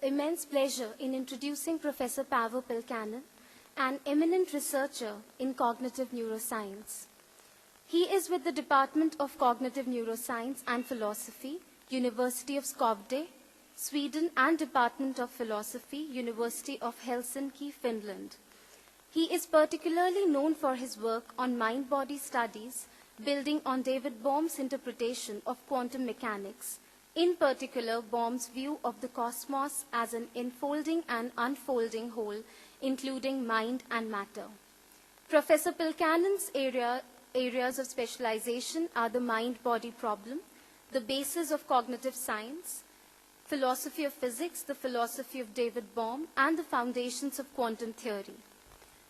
immense pleasure in introducing Professor Paavo Pylkkanen, an eminent researcher in cognitive neuroscience. He is with the Department of Cognitive Neuroscience and Philosophy, University of Skövde, Sweden, and Department of Philosophy, University of Helsinki, Finland. He is particularly known for his work on mind-body studies, building on David Bohm's interpretation of quantum mechanics, in particular Bohm's view of the cosmos as an enfolding and unfolding whole, including mind and matter. Professor Pylkkanen's areas of specialization are the mind-body problem, the basis of cognitive science, philosophy of physics, the philosophy of David Bohm, and the foundations of quantum theory.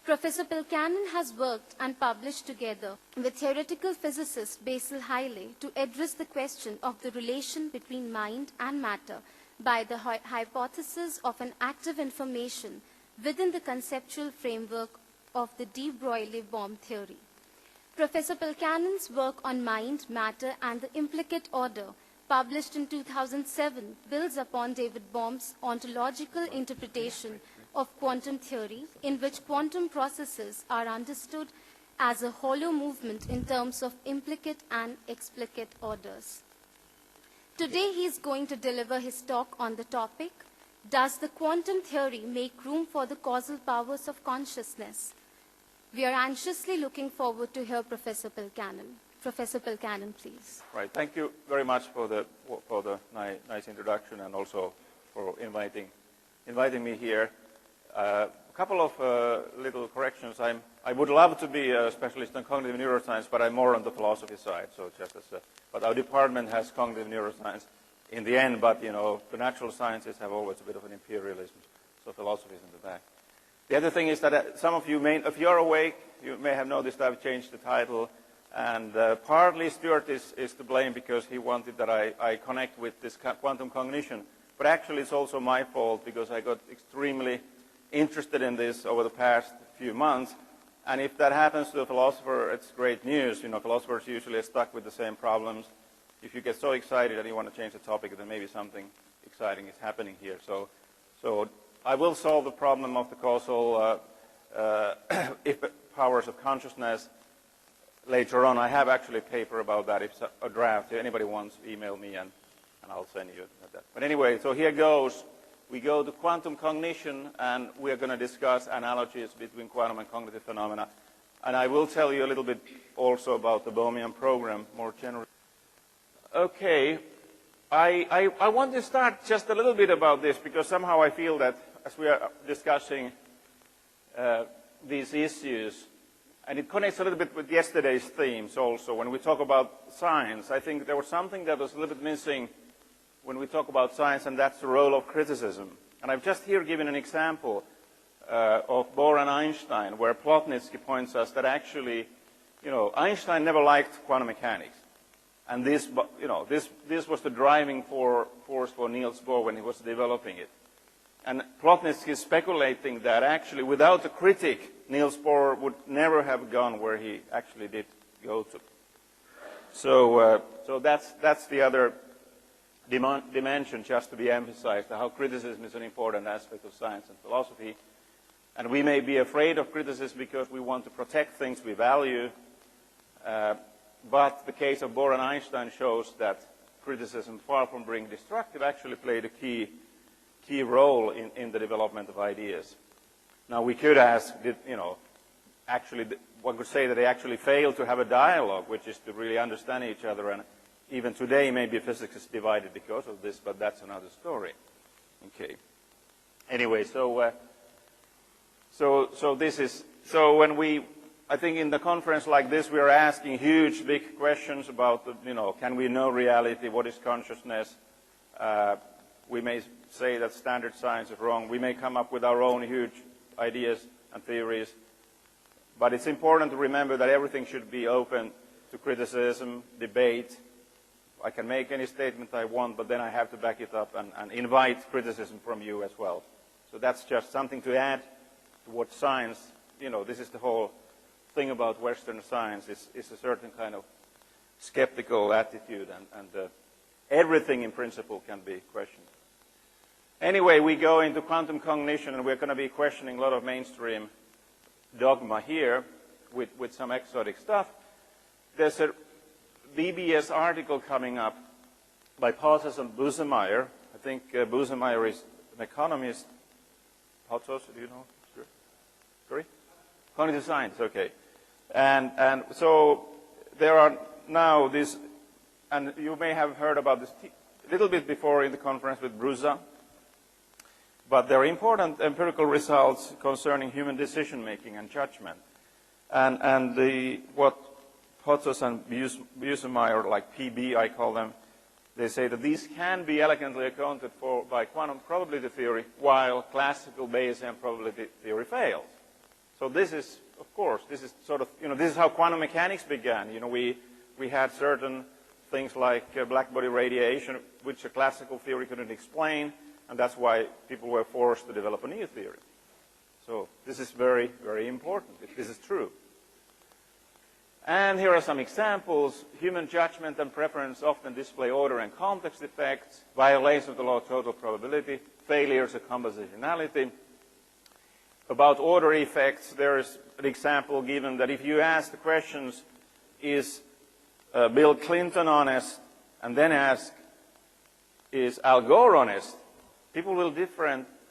Professor Pylkkanen has worked and published together with theoretical physicist Basil Hiley to address the question of the relation between mind and matter by the hypothesis of an active information within the conceptual framework of the de Broglie-Bohm theory. Professor Pylkkanen's work on mind, matter, and the implicate order, published in 2007, builds upon David Bohm's ontological interpretation of quantum theory, in which quantum processes are understood as a hollow movement in terms of implicate and explicit orders. Today he is going to deliver his talk on the topic, Does the quantum theory make room for the causal powers of consciousness? We are anxiously looking forward to hear Professor Pylkkanen. Professor Pylkkanen, please. Right. Thank you very much for the nice introduction and also for inviting me here. A couple of little corrections. I would love to be a specialist in cognitive neuroscience, but I'm more on the philosophy side. So just as but our department has cognitive neuroscience in the end. But you know, the natural sciences have always a bit of an imperialism, so philosophy is in the back. The other thing is that some of you may, if you're awake, you may have noticed I've changed the title. And partly Stuart is to blame because he wanted that I connect with this quantum cognition. But actually it's also my fault because I got extremely interested in this over the past few months. And if that happens to a philosopher, it's great news. You know, philosophers usually are stuck with the same problems. If you get so excited that you want to change the topic, then maybe something exciting is happening here. So I will solve the problem of the causal powers of consciousness later on. I have actually a paper about that, if a draft. If anybody wants, email me and I'll send you that. But anyway, so here goes. We go to quantum cognition, and we are going to discuss analogies between quantum and cognitive phenomena. And I will tell you a little bit also about the Bohmian program, more generally. Okay, I want to start just a little bit about this, because somehow I feel that as we are discussing these issues, and it connects a little bit with yesterday's themes also. When we talk about science, I think there was something that was a little bit missing when we talk about science, and that's the role of criticism. And I've just here given an example of Bohr and Einstein, where Plotnitsky points us that actually, you know, Einstein never liked quantum mechanics. And this was the driving force for Niels Bohr when he was developing it. And Plotnitsky is speculating that actually without a critic, Niels Bohr would never have gone where he actually did go to. So that's the other dimension just to be emphasized, how criticism is an important aspect of science and philosophy. And we may be afraid of criticism because we want to protect things we value. But the case of Bohr and Einstein shows that criticism, far from being destructive, actually played a key role in the development of ideas. Now, we could ask, actually, one could say that they actually failed to have a dialogue, which is to really understand each other. And even today, maybe physics is divided because of this, but that's another story. Okay. Anyway, so when I think in the conference like this, we are asking huge, big questions about, can we know reality? What is consciousness? We may say that standard science is wrong. We may come up with our own huge ideas and theories. But it's important to remember that everything should be open to criticism, debate. I can make any statement I want, but then I have to back it up and invite criticism from you as well. So that's just something to add to what science, this is the whole thing about Western science, is a certain kind of skeptical attitude, and everything in principle can be questioned. Anyway, we go into quantum cognition, and we're going to be questioning a lot of mainstream dogma here with some exotic stuff. There's a BBS article coming up by Potos and Busemeyer. I think Busemeyer is an economist. Potos, do you know? Sorry? Cognitive science, okay. And so there are now this, and you may have heard about this a little bit before in the conference with Brusa, but there are important empirical results concerning human decision-making and judgment. And what Potos and Busemeyer, like PB I call them, they say that these can be elegantly accounted for by quantum probability theory, while classical Bayesian probability theory fails. So this is, of course, this is sort of, this is how quantum mechanics began. We had certain things like black body radiation, which a classical theory couldn't explain, and that's why people were forced to develop a new theory. So this is very, very important, if this is true. And here are some examples. Human judgment and preference often display order and context effects, violation of the law of total probability, failures of compositionality. About order effects, there is an example given that if you ask the questions, is Bill Clinton honest, and then ask, is Al Gore honest, people will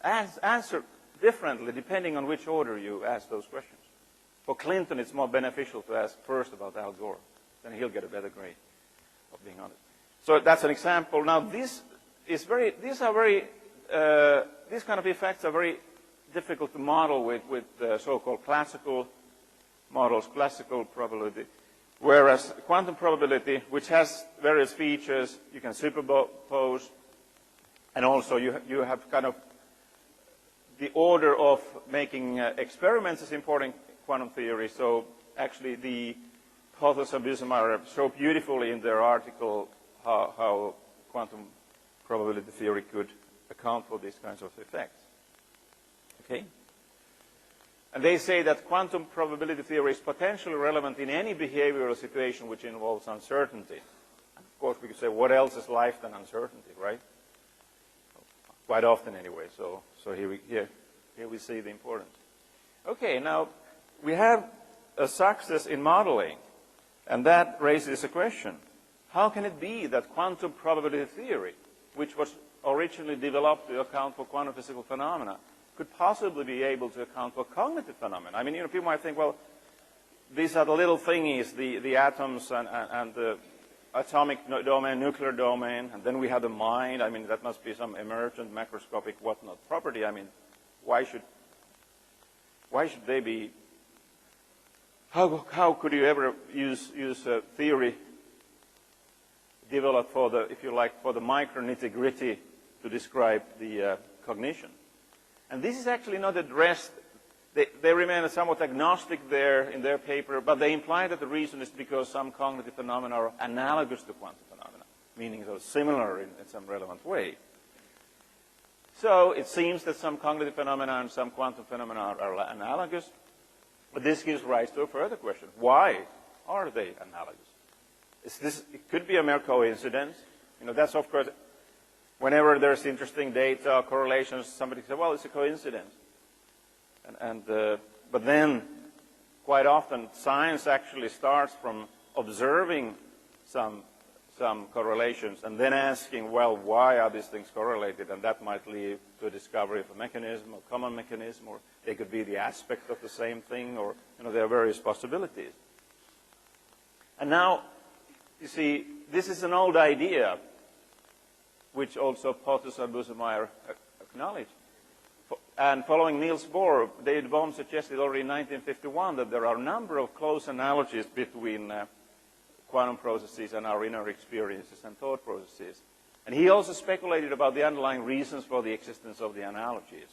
answer differently depending on which order you ask those questions. For Clinton, it's more beneficial to ask first about Al Gore. Then he'll get a better grade of being honest. So that's an example. Now, these kind of effects are very difficult to model with so-called classical models, classical probability. Whereas quantum probability, which has various features, you can superpose, and also you have kind of the order of making experiments is important in quantum theory. So actually the Potos and Busemeyer show beautifully in their article how quantum probability theory could account for these kinds of effects. Okay? And they say that quantum probability theory is potentially relevant in any behavioral situation which involves uncertainty. And of course, we could say, what else is life than uncertainty, right? Quite often, anyway. So here we see the importance. Okay, now we have a success in modeling, and that raises a question: how can it be that quantum probability theory, which was originally developed to account for quantum physical phenomena, could possibly be able to account for cognitive phenomena? I mean, people might think, well, these are the little thingies, the atoms and the atomic domain, nuclear domain, and then we have the mind. I mean, that must be some emergent macroscopic whatnot property. I mean, why should they be? How could you ever use a theory developed for the, if you like, for the micro nitty-gritty to describe the cognition? And this is actually not addressed. They remain somewhat agnostic there in their paper, but they imply that the reason is because some cognitive phenomena are analogous to quantum phenomena, meaning they're similar in some relevant way. So it seems that some cognitive phenomena and some quantum phenomena are analogous, but this gives rise to a further question. Why are they analogous? It could be a mere coincidence. That's, of course, whenever there's interesting data, correlations, somebody says, well, it's a coincidence. But then, quite often, science actually starts from observing some correlations and then asking, well, why are these things correlated? And that might lead to a discovery of a mechanism, a common mechanism, or they could be the aspect of the same thing, or there are various possibilities. And now, you see, this is an old idea, which also Potos and Busemeyer acknowledge. And following Niels Bohr, David Bohm suggested already in 1951 that there are a number of close analogies between quantum processes and our inner experiences and thought processes. And he also speculated about the underlying reasons for the existence of the analogies.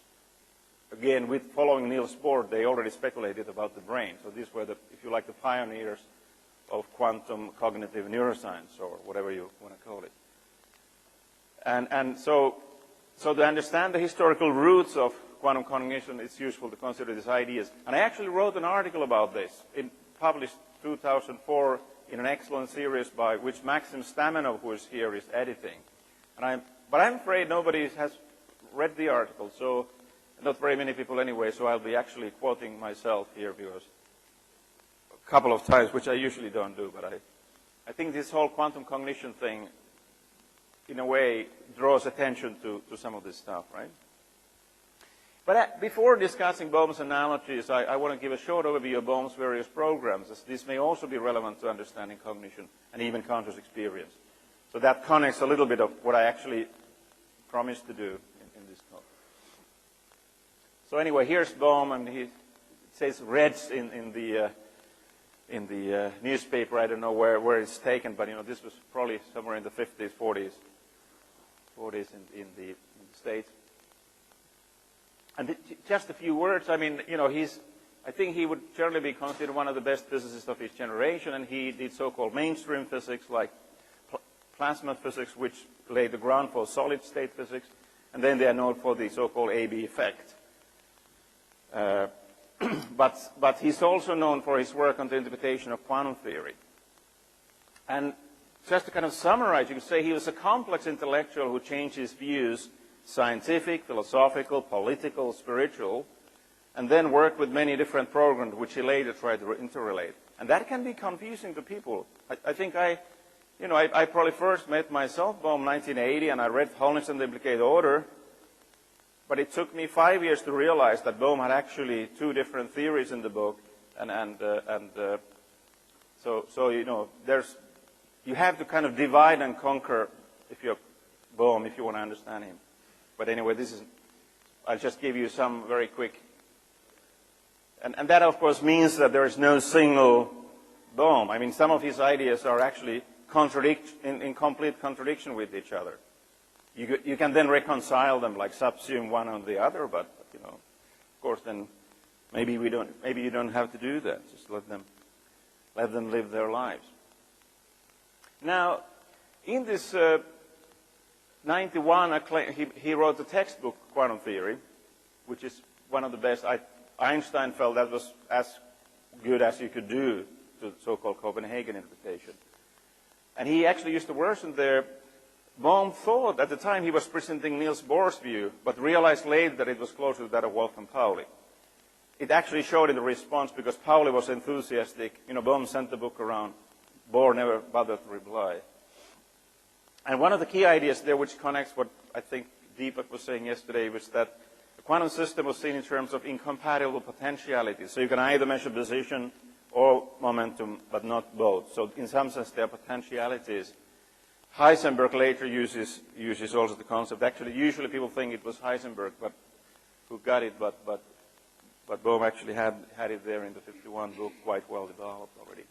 Again, following Niels Bohr, they already speculated about the brain. So these were, if you like, the pioneers of quantum cognitive neuroscience, or whatever you want to call it. And so to understand the historical roots of quantum cognition, it's useful to consider these ideas. And I actually wrote an article about this, published 2004 in an excellent series by which Maxim Stamenov, who is here, is editing. But I'm afraid nobody has read the article, so not very many people anyway, so I'll be actually quoting myself here because a couple of times, which I usually don't do, but I think this whole quantum cognition thing, in a way, draws attention to some of this stuff, right? But before discussing Bohm's analogies, I want to give a short overview of Bohm's various programs, as this may also be relevant to understanding cognition and even conscious experience. So that connects a little bit of what I actually promised to do in this talk. So anyway, here's Bohm, and he says Reds in the newspaper. I don't know where it's taken, but this was probably somewhere in the 50s, 40s in the States. And just a few words. I mean, I think he would generally be considered one of the best physicists of his generation, and he did so-called mainstream physics like plasma physics, which laid the ground for solid-state physics, and then they are known for the so-called AB effect. But he's also known for his work on the interpretation of quantum theory. And just to kind of summarize, you could say he was a complex intellectual who changed his views, scientific, philosophical, political, spiritual, and then worked with many different programs which he later tried to interrelate. And that can be confusing to people. I think I probably first met myself, Bohm, 1980, and I read Holness and the Implicated Order, but it took me 5 years to realize that Bohm had actually two different theories in the book, so you have to kind of divide and conquer if you're Bohm, if you want to understand him. But anyway, I'll just give you some very quick. And that, of course, means that there is no single Bohm. I mean, some of his ideas are actually in complete contradiction with each other. You can then reconcile them, like subsume one on the other, but of course, then maybe you don't have to do that. Just let them live their lives. Now, in this 91, he wrote the textbook Quantum Theory, which is one of the best. Einstein felt that was as good as you could do to the so-called Copenhagen interpretation. And he actually used the version there. Bohm thought at the time he was presenting Niels Bohr's view, but realized later that it was closer to that of Wolfgang Pauli. It actually showed in the response because Pauli was enthusiastic. Bohm sent the book around. Bohr never bothered to reply. And one of the key ideas there, which connects what I think Deepak was saying yesterday, was that the quantum system was seen in terms of incompatible potentialities. So you can either measure position or momentum, but not both. So in some sense, they are potentialities. Heisenberg later uses also the concept. Actually, usually people think it was Heisenberg, but who got it, but Bohm actually had it there in the 51 book, quite well developed already.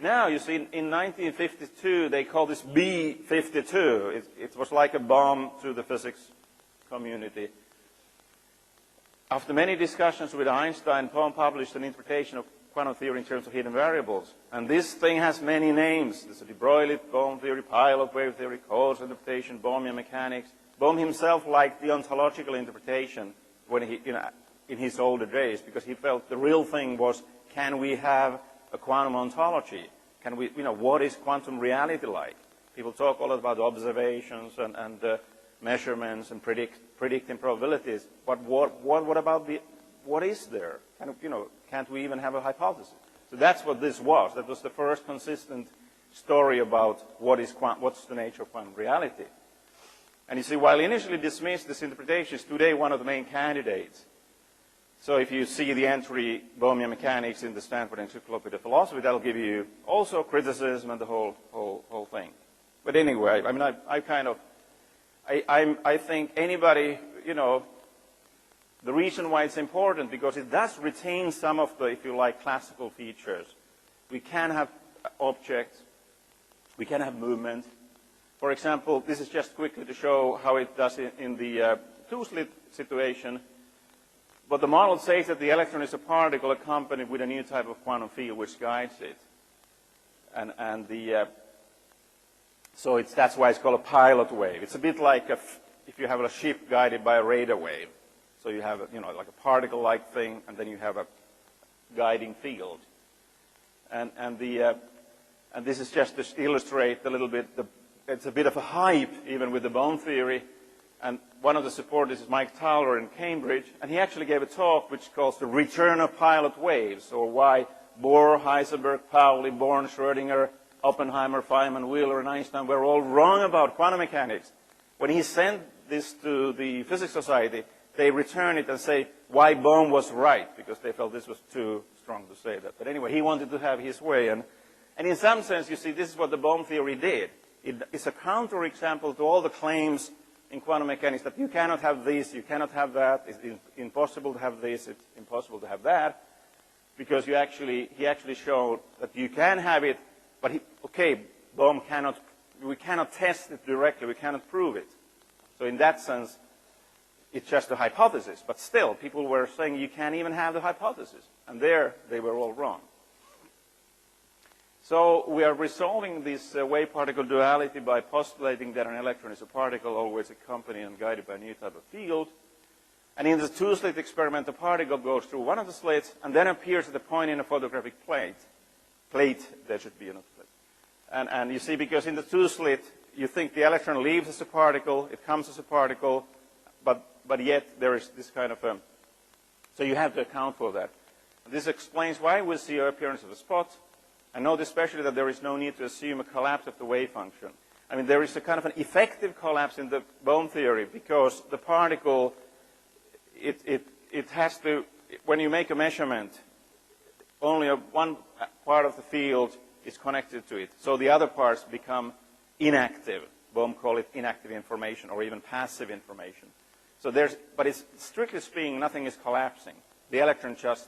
Now, you see, in 1952, they called this B52. It was like a bomb to the physics community. After many discussions with Einstein, Bohm published an interpretation of quantum theory in terms of hidden variables. And this thing has many names. There's a de Broglie Bohm theory, pilot wave theory, causal interpretation, Bohmian mechanics. Bohm himself liked the ontological interpretation when in his older days, because he felt the real thing was, can we have a quantum ontology? Can we, what is quantum reality like? People talk a lot about observations and measurements and predicting probabilities. But what about what is there? Can't we even have a hypothesis? So that's what this was. That was the first consistent story about what's the nature of quantum reality. And you see, while initially dismissed, this interpretation is today one of the main candidates. So if you see the entry Bohmian mechanics in the Stanford Encyclopedia of Philosophy, that'll give you also criticism and the whole thing. But anyway, I mean, I think anybody, the reason why it's important, because it does retain some of the, if you like, classical features. We can have objects, we can have movement. For example, this is just quickly to show how it does in the two-slit situation. But the model says that the electron is a particle accompanied with a new type of quantum field which guides it. So that's why it's called a pilot wave. It's a bit like if you have a ship guided by a radar wave. So you have like a particle-like thing, and then you have a guiding field. And this is just to illustrate a little bit. It's a bit of a hype, even with the Bohm theory, And one of the supporters is Mike Towler in Cambridge, and he actually gave a talk which calls the return of pilot waves, or why Bohr, Heisenberg, Pauli, Born, Schrödinger, Oppenheimer, Feynman, Wheeler, and Einstein were all wrong about quantum mechanics. When he sent this to the Physics Society, they return it and say why Bohm was right, because they felt this was too strong to say that. But anyway, he wanted to have his way. And in some sense, you see, this is what the Bohm theory did. It's a counterexample to all the claims in quantum mechanics that you cannot have this, you cannot have that, it's impossible to have this, it's impossible to have that, because he actually showed that you can have it, but Bohm we cannot test it directly, we cannot prove it. So in that sense, it's just a hypothesis, but still, people were saying you can't even have the hypothesis, and there they were all wrong. So we are resolving this wave-particle duality by postulating that an electron is a particle always accompanied and guided by a new type of field. And in the two-slit experiment, the particle goes through one of the slits and then appears at a point in a photographic plate. There should be another plate. And you see, because in the two-slit, you think the electron leaves as a particle, it comes as a particle, but yet there is this kind of so you have to account for that. And this explains why we see the appearance of a spot. And note especially that there is no need to assume a collapse of the wave function. I mean, there is a kind of an effective collapse in the Bohm theory because the particle, it has to, when you make a measurement, only one part of the field is connected to it. So the other parts become inactive. Bohm called it inactive information or even passive information. So but it's strictly speaking, nothing is collapsing. The electron just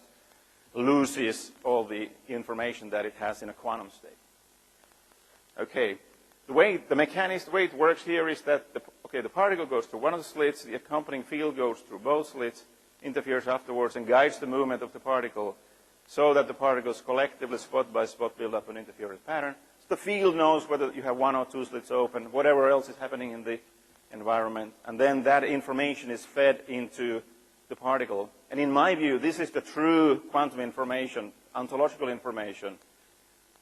loses all the information that it has in a quantum state. Okay, the way it works here is that the particle goes through one of the slits, the accompanying field goes through both slits, interferes afterwards, and guides the movement of the particle so that the particles collectively, spot by spot, build up an interference pattern. So the field knows whether you have one or two slits open, whatever else is happening in the environment, and then that information is fed into the particle. And in my view, this is the true quantum information, ontological information.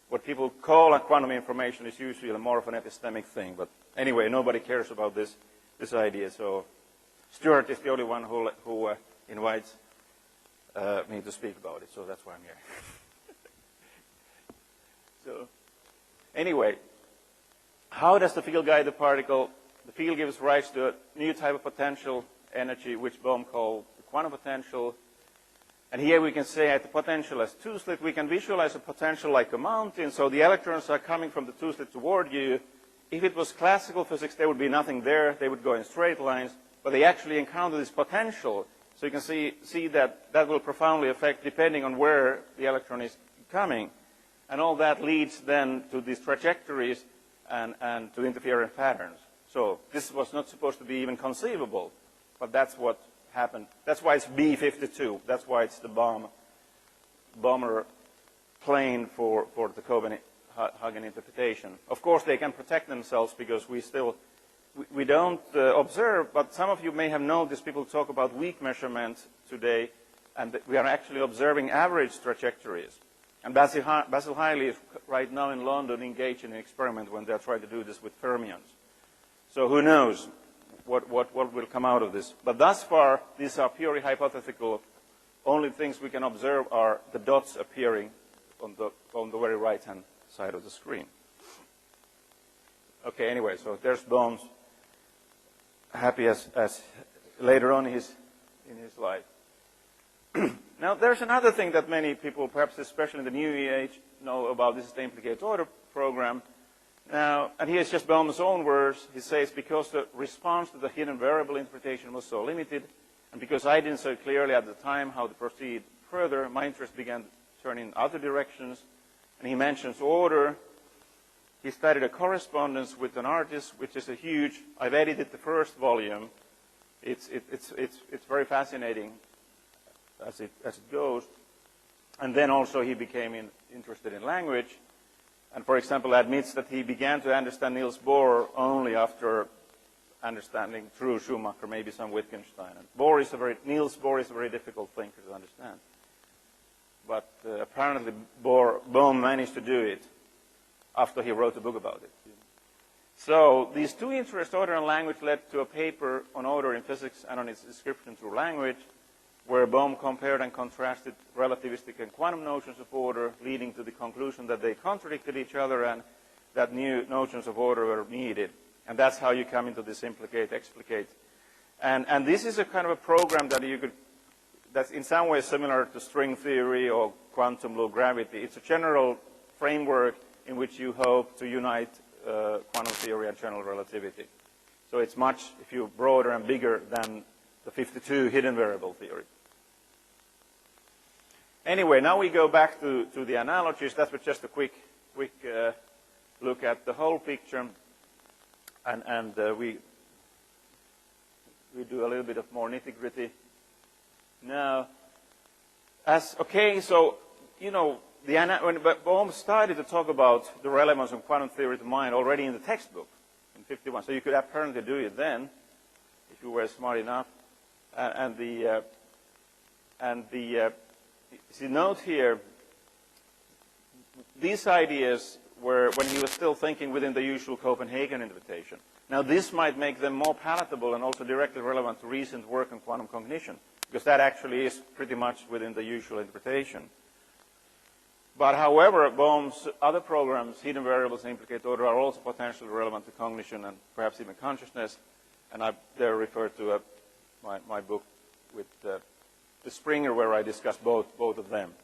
What people call a quantum information is usually more of an epistemic thing. But anyway, nobody cares about this idea. So Stuart is the only one who invites me to speak about it. So that's why I'm here. So anyway, how does the field guide the particle? The field gives rise to a new type of potential energy, which Bohm called quantum potential. And here we can say at the potential as two-slit, we can visualize a potential like a mountain. So the electrons are coming from the two-slit toward you. If it was classical physics, there would be nothing there. They would go in straight lines. But they actually encounter this potential. So you can see that that will profoundly affect depending on where the electron is coming. And all that leads then to these trajectories and to interference patterns. So this was not supposed to be even conceivable. But that's what happened. That's why it's B52. That's why it's the Bohmer plane for the Copenhagen interpretation. Of course, they can protect themselves because we don't observe, but some of you may have noticed people talk about weak measurements today, and we are actually observing average trajectories. And Basil Hiley is right now in London engaged in an experiment when they're trying to do this with fermions. So who knows what will come out of this. But thus far, these are purely hypothetical. Only things we can observe are the dots appearing on the very right-hand side of the screen. Okay, anyway, so there's Bohm's happy as later on in his life. Now, there's another thing that many people, perhaps especially in the new age, know about. This is the implicated order program. Now, and here's just Bohm's own words. He says, because the response to the hidden variable interpretation was so limited, and because I didn't say clearly at the time how to proceed further, my interest began to turn in other directions. And he mentions order. He studied a correspondence with an artist, which is a huge. I've edited the first volume. It's very fascinating as it goes. And then also he became interested in language. And for example, admits that he began to understand Niels Bohr only after understanding through Schumacher, maybe some Wittgenstein. And Niels Bohr is a very difficult thinker to understand. But apparently Bohm managed to do it after he wrote a book about it. So these two interests, order and language, led to a paper on order in physics and on its description through language, where Bohm compared and contrasted relativistic and quantum notions of order, leading to the conclusion that they contradicted each other and that new notions of order were needed. And that's how you come into this implicate, explicate. And this is a kind of a program that that's in some ways similar to string theory or quantum low gravity. It's a general framework in which you hope to unite quantum theory and general relativity. So it's much, if you broader and bigger than the 52 hidden variable theory. Anyway, now we go back to the analogies. That was just a quick look at the whole picture, and we do a little bit of more nitty-gritty. Now, so, you know, when Bohm started to talk about the relevance of quantum theory to mind already in the textbook in 51, so you could apparently do it then if you were smart enough. See, note here, these ideas were when he was still thinking within the usual Copenhagen invitation. Now, this might make them more palatable and also directly relevant to recent work on quantum cognition, because that actually is pretty much within the usual interpretation. But however, Bohm's other programs, hidden variables and implicate order, are also potentially relevant to cognition and perhaps even consciousness. And I there refer to my book with the Springer, where I discuss both of them.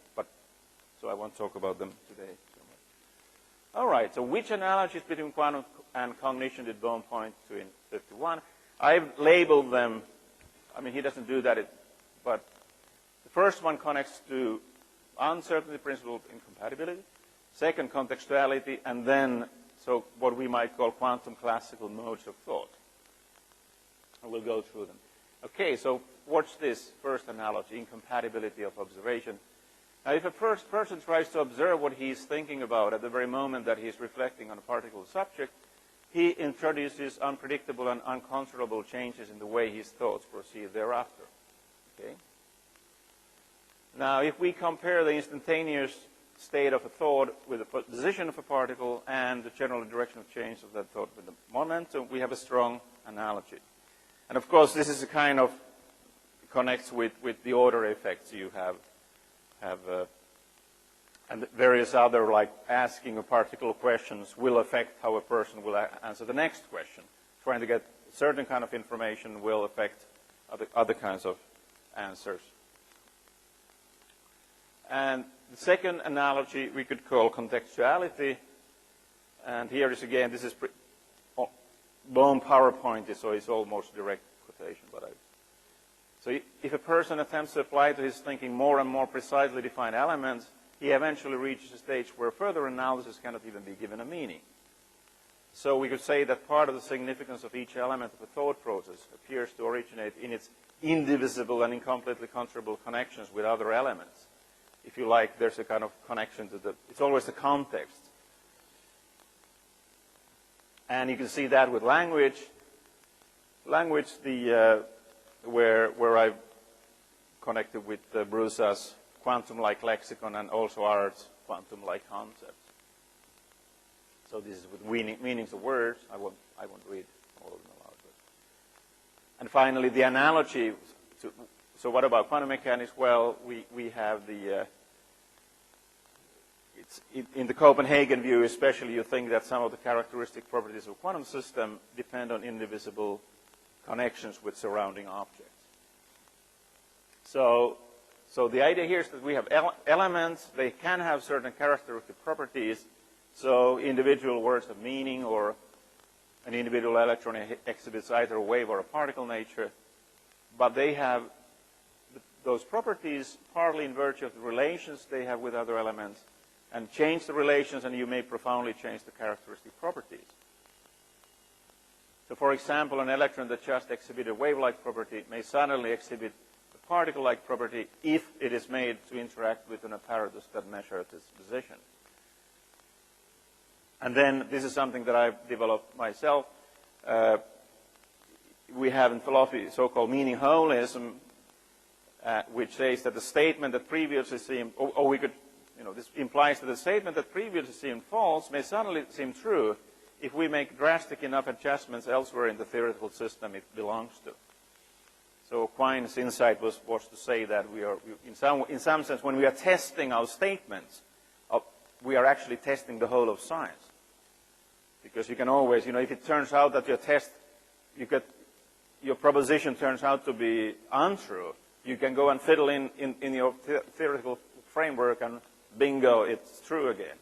So I won't talk about them today. All right, so which analogies between quantum and cognition did Bohm point to in 51? I've labeled them. I mean, he doesn't do that, but the first one connects to uncertainty principle of incompatibility, second contextuality, and then so what we might call quantum classical modes of thought. And we'll go through them. Okay, so watch this first analogy, incompatibility of observation. Now, if a first person tries to observe what he's thinking about at the very moment that he's reflecting on a particular subject, he introduces unpredictable and uncontrollable changes in the way his thoughts proceed thereafter. Okay? Now, if we compare the instantaneous state of a thought with the position of a particle and the general direction of change of that thought with the momentum, we have a strong analogy. And of course, this is a kind of connects with the order effects you have and various other, like asking a particular questions will affect how a person will answer the next question. Trying to get certain kind of information will affect other kinds of answers. And the second analogy we could call contextuality. And here is again, this is Bohm PowerPoint, so it's almost direct quotation. So if a person attempts to apply to his thinking more and more precisely defined elements, he eventually reaches a stage where further analysis cannot even be given a meaning. So we could say that part of the significance of each element of a thought process appears to originate in its indivisible and incompletely controllable connections with other elements. If you like, there's a kind of connection to it's always the context. And you can see that with language. Language, where I've connected with Brusa's quantum-like lexicon and also Art's quantum-like concepts. So this is with meanings of words. I won't read all of them aloud. And finally, the analogy. So what about quantum mechanics? Well, we have in the Copenhagen view, especially, you think that some of the characteristic properties of a quantum system depend on indivisible connections with surrounding objects. So the idea here is that we have elements. They can have certain characteristic properties. So individual words have meaning, or an individual electron exhibits either a wave or a particle nature. But they have those properties partly in virtue of the relations they have with other elements, and change the relations, and you may profoundly change the characteristic properties. So, for example, an electron that just exhibits a wave-like property may suddenly exhibit a particle-like property if it is made to interact with an apparatus that measures its position. And then this is something that I've developed myself. We have in philosophy so-called meaning holism, which says that the statement that previously seemed, or we could, this implies that the statement that previously seemed false may suddenly seem true if we make drastic enough adjustments elsewhere in the theoretical system it belongs to. So Quine's insight was to say that we are, in some sense, when we are testing our statements, we are actually testing the whole of science. Because you can always, if it turns out that your proposition turns out to be untrue, you can go and fiddle in your theoretical framework and bingo, it's true again.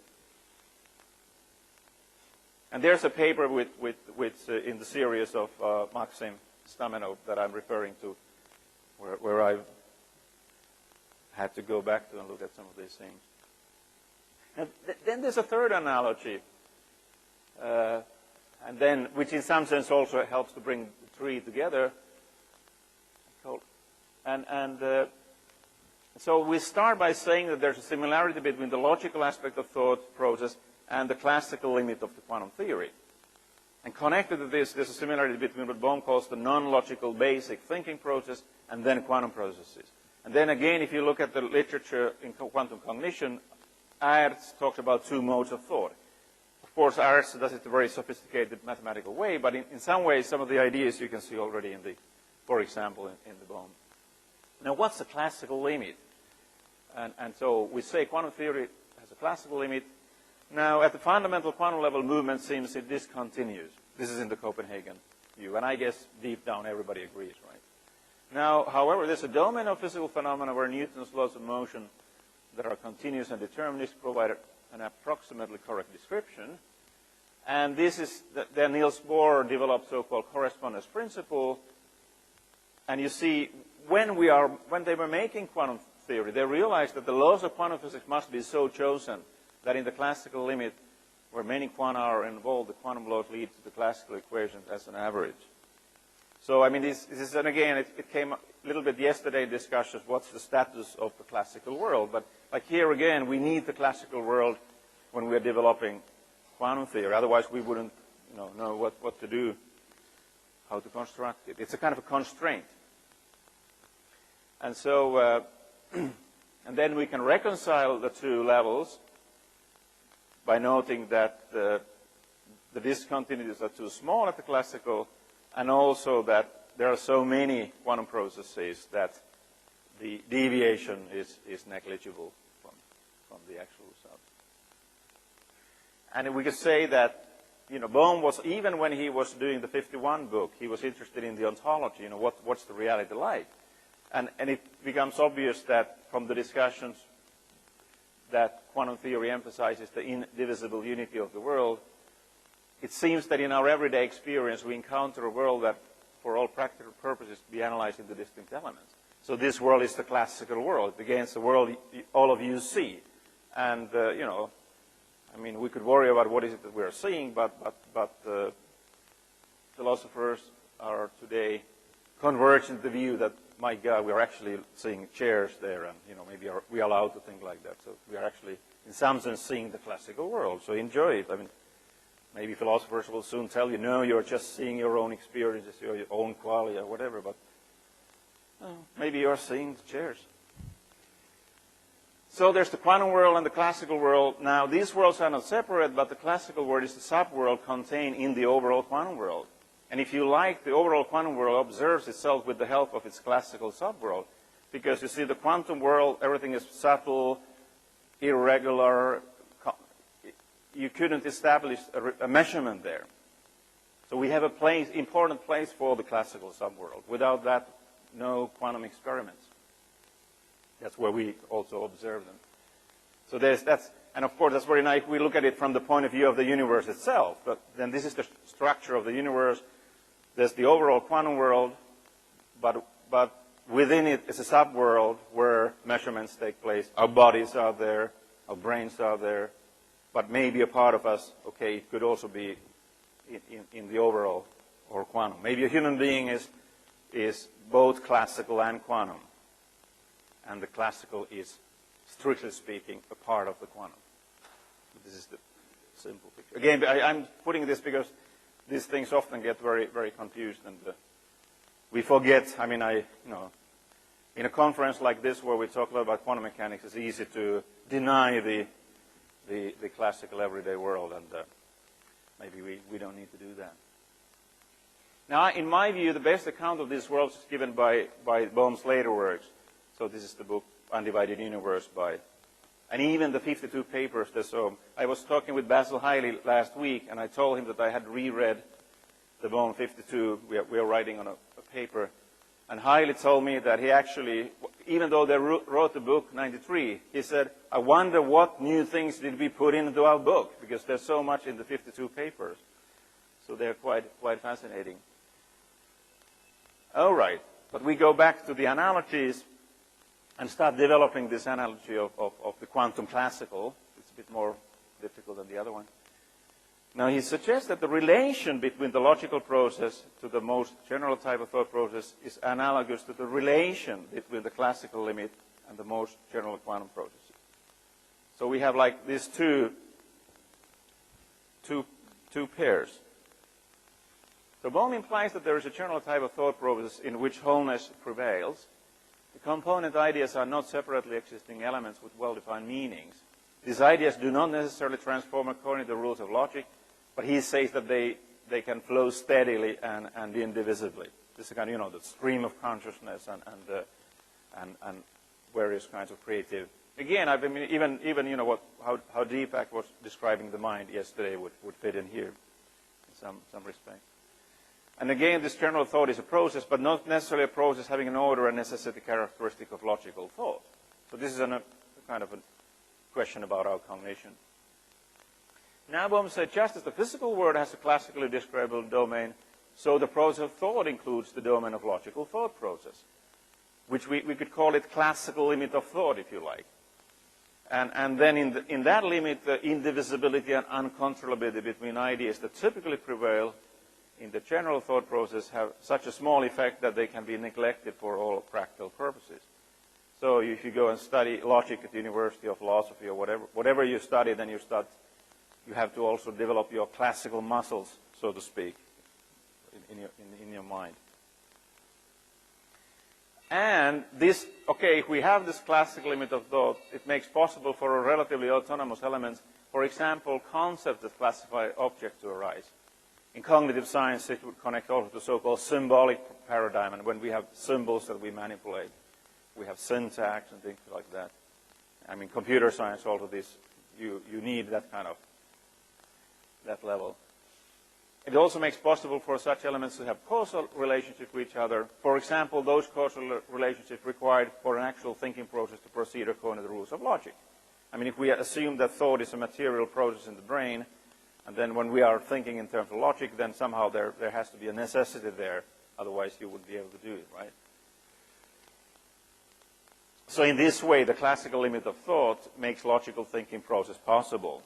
And there's a paper in the series of Maxim Stamenov that I'm referring to, where I've had to go back to and look at some of these things. And then there's a third analogy, and then which in some sense also helps to bring the three together. So we start by saying that there's a similarity between the logical aspect of thought process and the classical limit of the quantum theory. And connected to this, there's a similarity between what Bohm calls the non-logical basic thinking process and then quantum processes. And then again, if you look at the literature in quantum cognition, Aerts talks about two modes of thought. Of course, Aerts does it in a very sophisticated mathematical way, but in some ways, some of the ideas you can see already for example, in the Bohm. Now, what's the classical limit? And so we say quantum theory has a classical limit. Now, at the fundamental quantum level, movement seems it discontinues. This is in the Copenhagen view, and I guess deep down everybody agrees, right? Now, however, there's a domain of physical phenomena where Newton's laws of motion that are continuous and deterministic provide an approximately correct description. And this is, then Niels Bohr developed so-called correspondence principle. And you see, when they were making quantum theory, they realized that the laws of quantum physics must be so chosen that in the classical limit, where many quanta are involved, the quantum laws lead to the classical equations as an average. So, I mean, this is, and again, it came a little bit yesterday discussions, what's the status of the classical world. But like here again, we need the classical world when we're developing quantum theory. Otherwise, we wouldn't know what to do, how to construct it. It's a kind of a constraint. And so, and then we can reconcile the two levels by noting that the discontinuities are too small at the classical, and also that there are so many quantum processes that the deviation is negligible from the actual result. And we could say that, Bohm was, even when he was doing the 51 book, he was interested in the ontology, what's the reality like? And it becomes obvious that from the discussions that quantum theory emphasizes the indivisible unity of the world, it seems that in our everyday experience we encounter a world that, for all practical purposes, be analyzed into distinct elements. So this world is the classical world. It begins the world all of you see. And, I mean, we could worry about what is it that we are seeing, but philosophers are today converging to the view that, my God, we are actually seeing chairs there, and maybe we are allowed to think like that. So we are actually, in some sense, seeing the classical world. So enjoy it. I mean, maybe philosophers will soon tell you, no, you're just seeing your own experiences, your own qualia, or whatever. But maybe you're seeing the chairs. So there's the quantum world and the classical world. Now, these worlds are not separate, but the classical world is the subworld contained in the overall quantum world. And if you like, the overall quantum world observes itself with the help of its classical subworld. Because you see, the quantum world, everything is subtle, irregular. You couldn't establish a measurement there. So we have a important place for the classical subworld. Without that, no quantum experiments. That's where we also observe them. So and of course, that's very nice. We look at it from the point of view of the universe itself. But then this is the structure of the universe. There's the overall quantum world, but within it is a subworld where measurements take place. Our bodies are there, our brains are there, but maybe a part of us, okay, it could also be in the overall or quantum. Maybe a human being is both classical and quantum, and the classical is, strictly speaking, a part of the quantum. This is the simple picture. Again, I'm putting this because these things often get very, very confused, and we forget. I mean, in a conference like this where we talk a lot about quantum mechanics, it's easy to deny the classical everyday world. And maybe we don't need to do that. Now, in my view, the best account of this world is given by Bohm's later works. So this is the book Undivided Universe and even the 52 papers. So I was talking with Basil Hiley last week, and I told him that I had reread the Bohm 52. We are writing on a paper. And Hiley told me that he actually, even though they wrote the book 93, he said, I wonder what new things did we put into our book, because there's so much in the 52 papers. So they're quite fascinating. All right, but we go back to the analogies and start developing this analogy of the quantum classical. It's a bit more difficult than the other one. Now, he suggests that the relation between the logical process to the most general type of thought process is analogous to the relation between the classical limit and the most general quantum processes. So we have like these two pairs. So Bohm implies that there is a general type of thought process in which wholeness prevails. The component ideas are not separately existing elements with well-defined meanings. These ideas do not necessarily transform according to the rules of logic, but he says that they can flow steadily and indivisibly. This is kind of, the stream of consciousness and various kinds of creative. Again, even how Deepak was describing the mind yesterday would fit in here in some respect. And again, this general thought is a process, but not necessarily a process having an order and necessity characteristic of logical thought. So this is a kind of a question about our cognition. Now Bohm said, just as the physical world has a classically describable domain, so the process of thought includes the domain of logical thought process, which we could call it classical limit of thought, if you like. And then in that limit, the indivisibility and uncontrollability between ideas that typically prevail in the general thought process have such a small effect that they can be neglected for all practical purposes. So if you go and study logic at the University of Philosophy or whatever you study, then you have to also develop your classical muscles, so to speak, in your mind. And this, if we have this classical limit of thought, it makes possible for a relatively autonomous elements, for example, concepts that classify objects to arise. In cognitive science, it would connect also to the so-called symbolic paradigm, and when we have symbols that we manipulate, we have syntax and things like that. I mean, computer science, all of this, you need that kind of, that level. It also makes possible for such elements to have causal relationships with each other. For example, those causal relationships required for an actual thinking process to proceed according to the rules of logic. I mean, if we assume that thought is a material process in the brain, and then when we are thinking in terms of logic, then somehow there has to be a necessity there. Otherwise, you wouldn't be able to do it, right? So in this way, the classical limit of thought makes logical thinking process possible.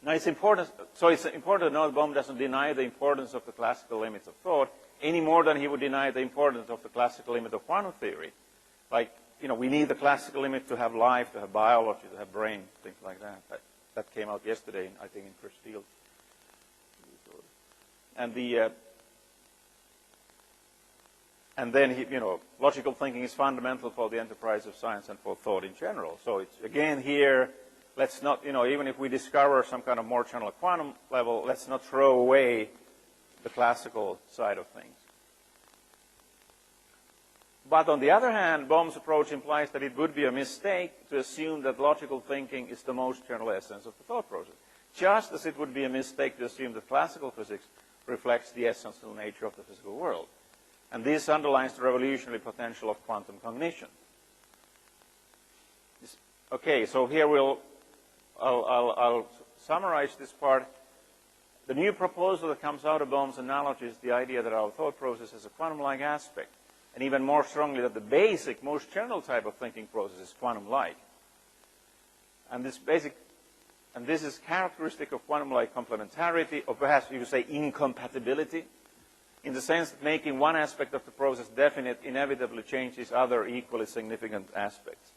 Now, it's important to note that Bohm doesn't deny the importance of the classical limits of thought any more than he would deny the importance of the classical limit of quantum theory. Like, we need the classical limit to have life, to have biology, to have brain, things like that. That came out yesterday, I think, in Chris Field. And then, logical thinking is fundamental for the enterprise of science and for thought in general. So it's, again, here, let's not, even if we discover some kind of more general quantum level, let's not throw away the classical side of things. But on the other hand, Bohm's approach implies that it would be a mistake to assume that logical thinking is the most general essence of the thought process, just as it would be a mistake to assume that classical physics reflects the essential nature of the physical world. And this underlines the revolutionary potential of quantum cognition. Okay, so here I'll summarize this part. The new proposal that comes out of Bohm's analogy is the idea that our thought process has a quantum-like aspect, and even more strongly that the basic, most general type of thinking process is quantum-like. And this is characteristic of quantum-like complementarity, or perhaps you could say incompatibility, in the sense that making one aspect of the process definite inevitably changes other equally significant aspects.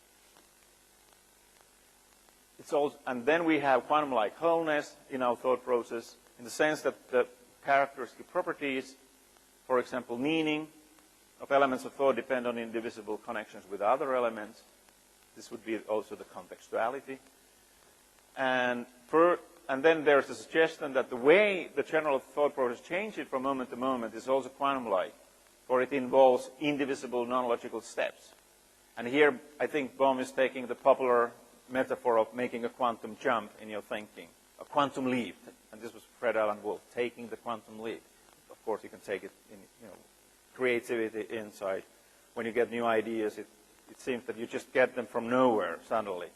And then we have quantum-like wholeness in our thought process, in the sense that the characteristic properties, for example, meaning, of elements of thought depend on indivisible connections with other elements. This would be also the contextuality. And and then there's the suggestion that the way the general thought process changes from moment to moment is also quantum-like, for it involves indivisible non-logical steps. And here, I think Bohm is taking the popular metaphor of making a quantum jump in your thinking, a quantum leap. And this was Fred Alan Wolf, taking the quantum leap. Of course, you can take it in, creativity, insight. When you get new ideas, it seems that you just get them from nowhere suddenly.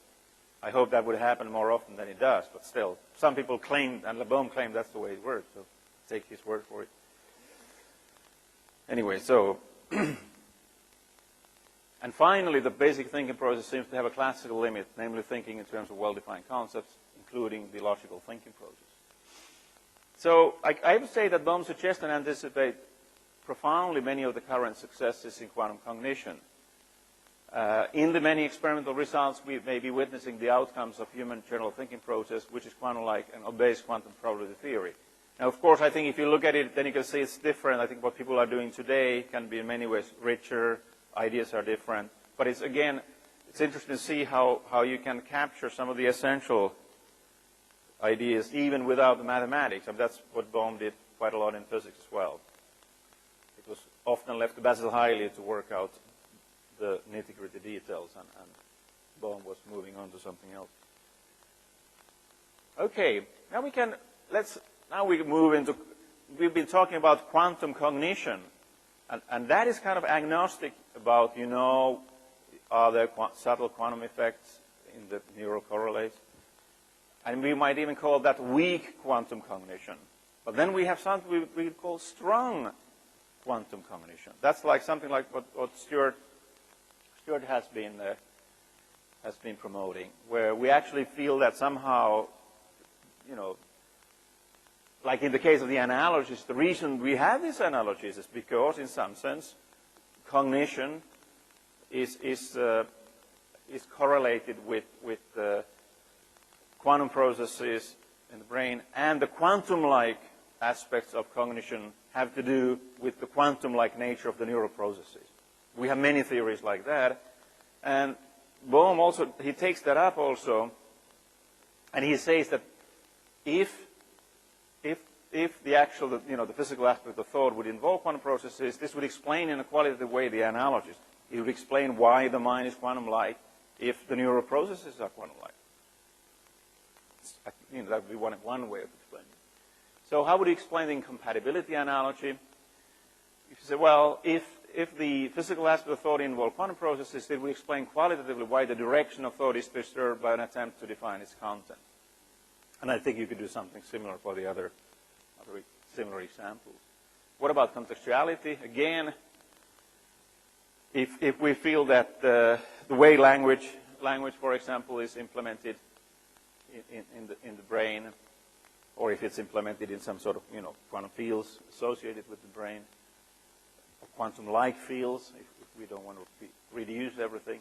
I hope that would happen more often than it does, but still, some people claim, and Bohm claimed that's the way it works, so take his word for it. Anyway, so, and finally, the basic thinking process seems to have a classical limit, namely thinking in terms of well-defined concepts, including the logical thinking process. So, I would say that Bohm suggests and anticipates profoundly many of the current successes in quantum cognition. In the many experimental results, we may be witnessing the outcomes of human general thinking process, which is quantum-like and obeys quantum probability theory. Now, of course, I think if you look at it, then you can see it's different. I think what people are doing today can be in many ways richer. Ideas are different. But it's, again, it's interesting to see how you can capture some of the essential ideas even without the mathematics. And that's what Bohm did quite a lot in physics as well. It was often left to Basil Hiley to work out the nitty-gritty details, and Bohm was moving on to something else. Okay, now we move into, we've been talking about quantum cognition, and that is kind of agnostic about, are there subtle quantum effects in the neural correlates? And we might even call that weak quantum cognition. But then we have something we call strong quantum cognition. That's like something like what Stuart has been promoting, where we actually feel that somehow, like in the case of the analogies, the reason we have these analogies is because, in some sense, cognition is correlated with quantum processes in the brain, and the quantum-like aspects of cognition have to do with the quantum-like nature of the neural processes. We have many theories like that, and Bohm also, he takes that up also, and he says that if the actual, the physical aspect of thought would involve quantum processes, this would explain in a qualitative way the analogies. It would explain why the mind is quantum-like if the neural processes are quantum-like. That would be one way of explaining it. So how would you explain the incompatibility analogy? If you say, well, if the physical aspect of thought involves quantum processes, it would explain qualitatively why the direction of thought is disturbed by an attempt to define its content. And I think you could do something similar for the other similar examples. What about contextuality? Again, if we feel that the way language, for example, is implemented in the brain, or if it's implemented in some sort of quantum fields associated with the brain, or quantum-like fields, if we don't want to reduce everything.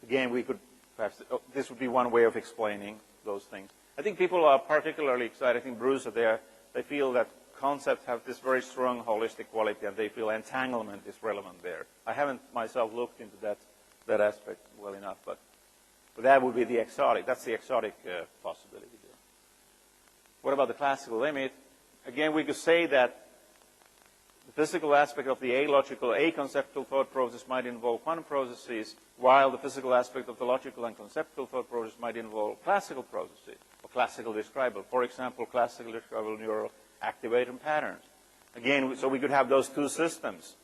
Again, we could perhaps, this would be one way of explaining those things. I think people are particularly excited. I think Bruce are there. They feel that concepts have this very strong holistic quality, and they feel entanglement is relevant there. I haven't myself looked into that aspect well enough, but that would be the exotic. That's the exotic possibility there. What about the classical limit? Again, we could say that the physical aspect of the aconceptual thought process might involve quantum processes, while the physical aspect of the logical and conceptual thought process might involve classical processes, or classical describable. For example, classical describable neural activation patterns. Again, so we could have those two systems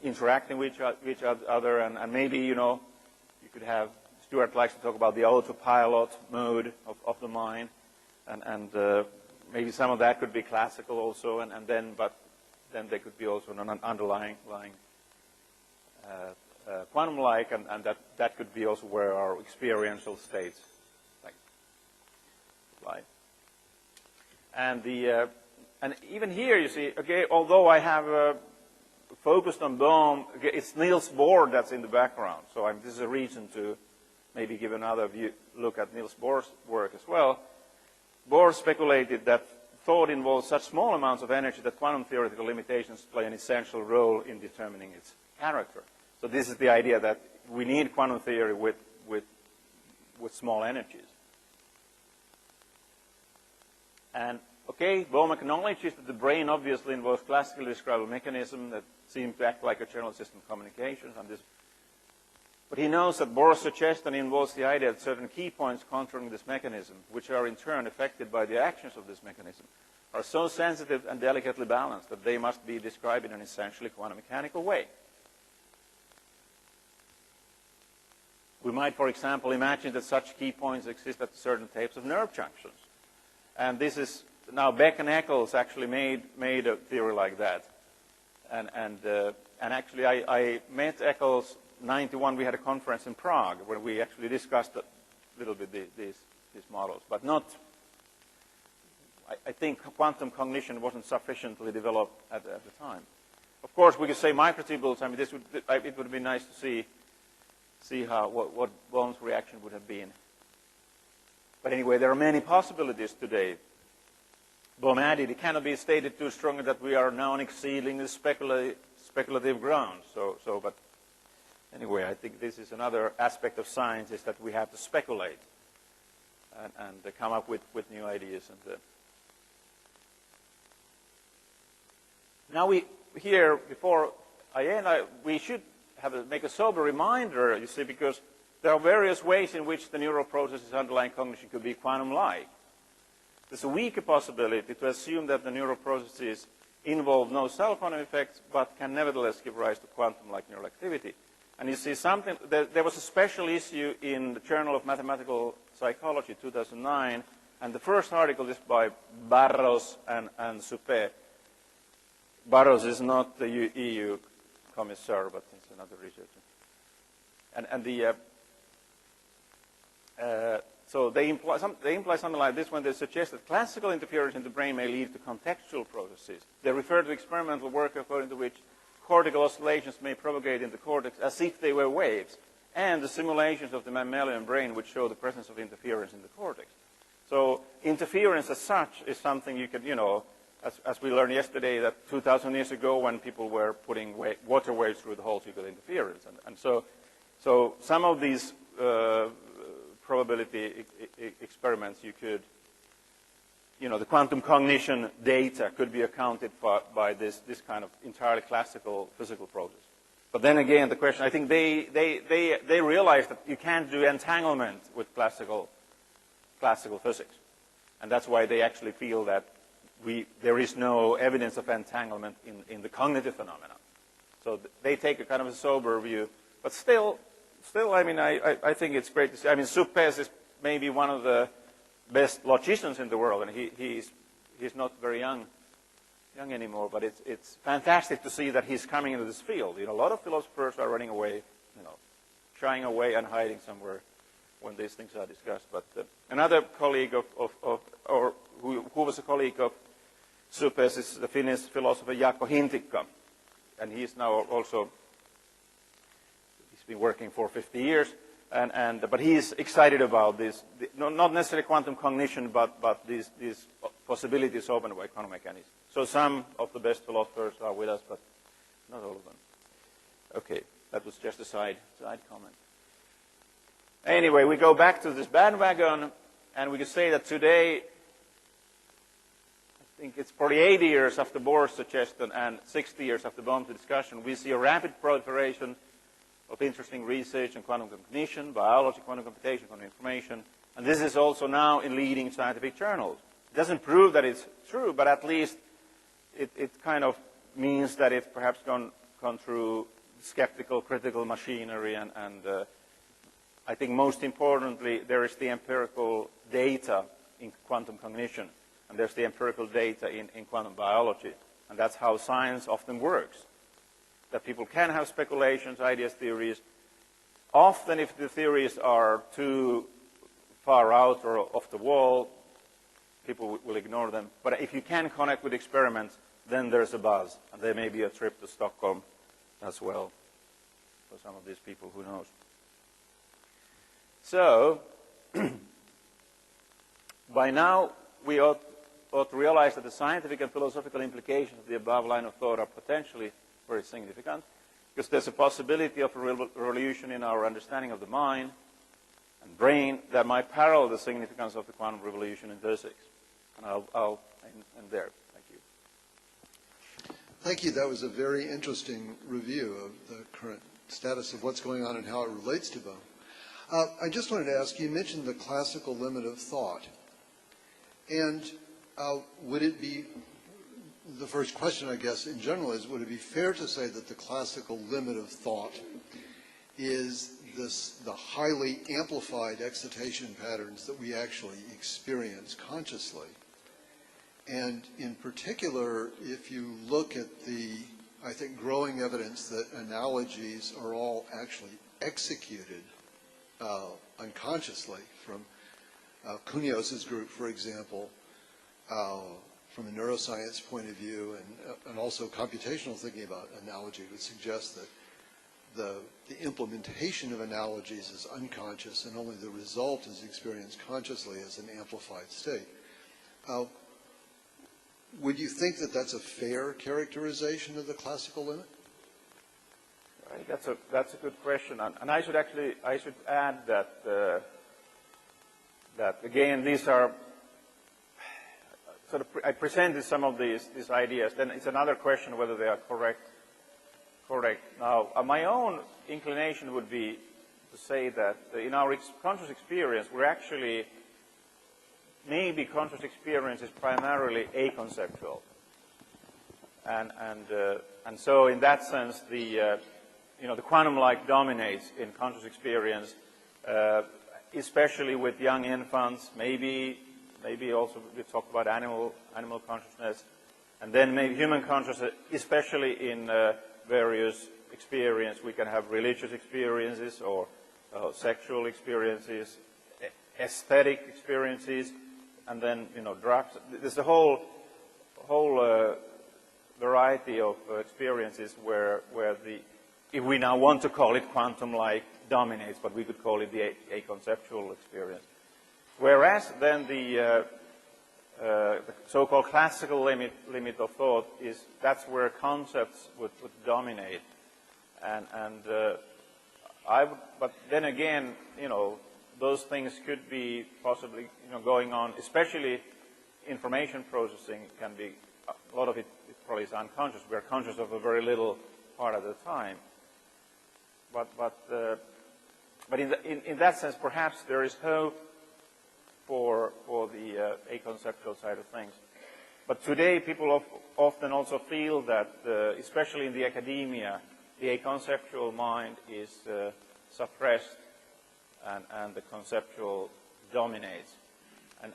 interacting with each other, and maybe, you could have, Stuart likes to talk about the autopilot mode of the mind, and maybe some of that could be classical also, but then there could be also an underlying quantum-like, and that could be also where our experiential states lie. And and even here, you see, okay, although I have focused on Bohm, it's Niels Bohr that's in the background. So this is a reason to maybe give another look at Niels Bohr's work as well. Bohr speculated that thought involves such small amounts of energy that quantum theoretical limitations play an essential role in determining its character. So this is the idea that we need quantum theory with small energies. And okay, Bohm acknowledges that the brain obviously involves classically describable mechanism that seem to act like a general system of communications. But he knows that Bohr's suggestion involves the idea that certain key points controlling this mechanism, which are in turn affected by the actions of this mechanism, are so sensitive and delicately balanced that they must be described in an essentially quantum mechanical way. We might, for example, imagine that such key points exist at certain types of nerve junctions. And this is, now Beck and Eccles actually made a theory like that. And actually I met Eccles 91, we had a conference in Prague where we actually discussed a little bit these models, but not, I think quantum cognition wasn't sufficiently developed at the time. Of course, we could say microtubules, I mean, it would be nice to see what Bohm's reaction would have been. But anyway, there are many possibilities today. Bohm added, it cannot be stated too strongly that we are now on exceedingly speculative ground. But anyway, I think this is another aspect of science, is that we have to speculate and come up with new ideas. And now here, before I end, we should make a sober reminder, you see, because there are various ways in which the neural processes underlying cognition could be quantum-like. There's a weaker possibility to assume that the neural processes involve no self-quantum effects, but can nevertheless give rise to quantum-like neural activity. And you see something, there was a special issue in the Journal of Mathematical Psychology, 2009, and the first article is by Barros and Suppé. Barros is not the EU commissaire, but it's another researcher. So they imply something like this when they suggest that classical interference in the brain may lead to contextual processes. They refer to experimental work according to which cortical oscillations may propagate in the cortex as if they were waves, and the simulations of the mammalian brain which show the presence of interference in the cortex. So interference as such is something you can, as we learned yesterday, that 2,000 years ago when people were putting water waves through the holes, you got interference. And so some of these probability experiments you could, the quantum cognition data could be accounted for by this kind of entirely classical physical process. But then again, the question, I think they realized that you can't do entanglement with classical physics. And that's why they actually feel that there is no evidence of entanglement in the cognitive phenomena. So they take a kind of a sober view. But still, I mean, I think it's great to see. I mean, Suppé is maybe one of the best logicians in the world, and he's not very young anymore. But it's fantastic to see that he's coming into this field. A lot of philosophers are running away, shying away and hiding somewhere when these things are discussed. But another colleague who was a colleague of Suppé's is the Finnish philosopher Jaakko Hintikka, and he's now also. Been working for 50 years, but he's excited about this, not necessarily quantum cognition, but these possibilities opened by quantum mechanics. So some of the best philosophers are with us, but not all of them. Okay, that was just a side comment. Anyway, we go back to this bandwagon, and we can say that today, I think it's probably 80 years after Bohr's suggestion and 60 years after Bohm's discussion, we see a rapid proliferation of interesting research in quantum cognition, biology, quantum computation, quantum information. And this is also now in leading scientific journals. It doesn't prove that it's true, but at least it kind of means that it's perhaps gone through skeptical, critical machinery. And I think most importantly, there is the empirical data in quantum cognition. And there's the empirical data in quantum biology. And that's how science often works. That people can have speculations, ideas, theories. Often if the theories are too far out or off the wall, people will ignore them. But if you can connect with experiments, then there's a buzz. And there may be a trip to Stockholm as well for some of these people, who knows. So, by now we ought to realize that the scientific and philosophical implications of the above line of thought are potentially very significant, because there's a possibility of a revolution in our understanding of the mind and brain that might parallel the significance of the quantum revolution in physics. And I'll end there. Thank you. Thank you. That was a very interesting review of the current status of what's going on and how it relates to Bohm. I just wanted to ask, you mentioned the classical limit of thought. And would it be, the first question, I guess, in general is, would it be fair to say that the classical limit of thought is the highly amplified excitation patterns that we actually experience consciously? And in particular, if you look at the, I think, growing evidence that analogies are all actually executed unconsciously, from Kunyos's group, for example, from a neuroscience point of view, and also computational thinking about analogy would suggest that the implementation of analogies is unconscious and only the result is experienced consciously as an amplified state. Would you think that that's a fair characterization of the classical limit? Right, that's a good question, and I should add that that again these are sort of I presented some of these ideas. Then it's another question whether they are correct. Now, my own inclination would be to say that in our conscious experience, we're actually maybe conscious experience is primarily aconceptual, and so in that sense, the quantum light dominates in conscious experience, especially with young infants. Maybe also we talk about animal consciousness, and then maybe human consciousness, especially in various experience. We can have religious experiences or sexual experiences, aesthetic experiences, and then drugs. There's a whole variety of experiences where the, if we now want to call it quantum-like, dominates, but we could call it the aconceptual experience. Whereas then the so-called classical limit of thought is that's where concepts would dominate, but then again, those things could be possibly going on, especially information processing can be, a lot of it probably is unconscious. We're conscious of a very little part at a time. But in that sense, perhaps there is hope for the aconceptual side of things. But today, people often also feel that, especially in the academia, the aconceptual mind is suppressed and the conceptual dominates.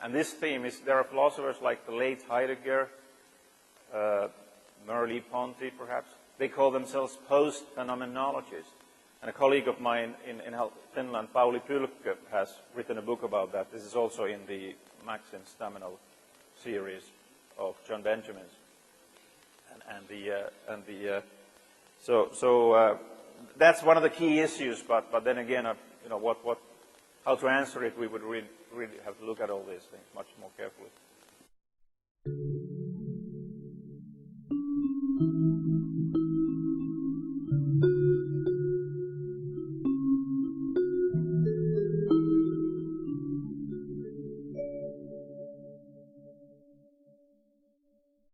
And this theme is, there are philosophers like the late Heidegger, Merleau-Ponty perhaps, they call themselves post-phenomenologists. And a colleague of mine in Finland, Paavo Pylkkanen, has written a book about that. This is also in the Maxim Staminal series of John Benjamin's. So that's one of the key issues. But then again, how to answer it, we would really have to look at all these things much more carefully.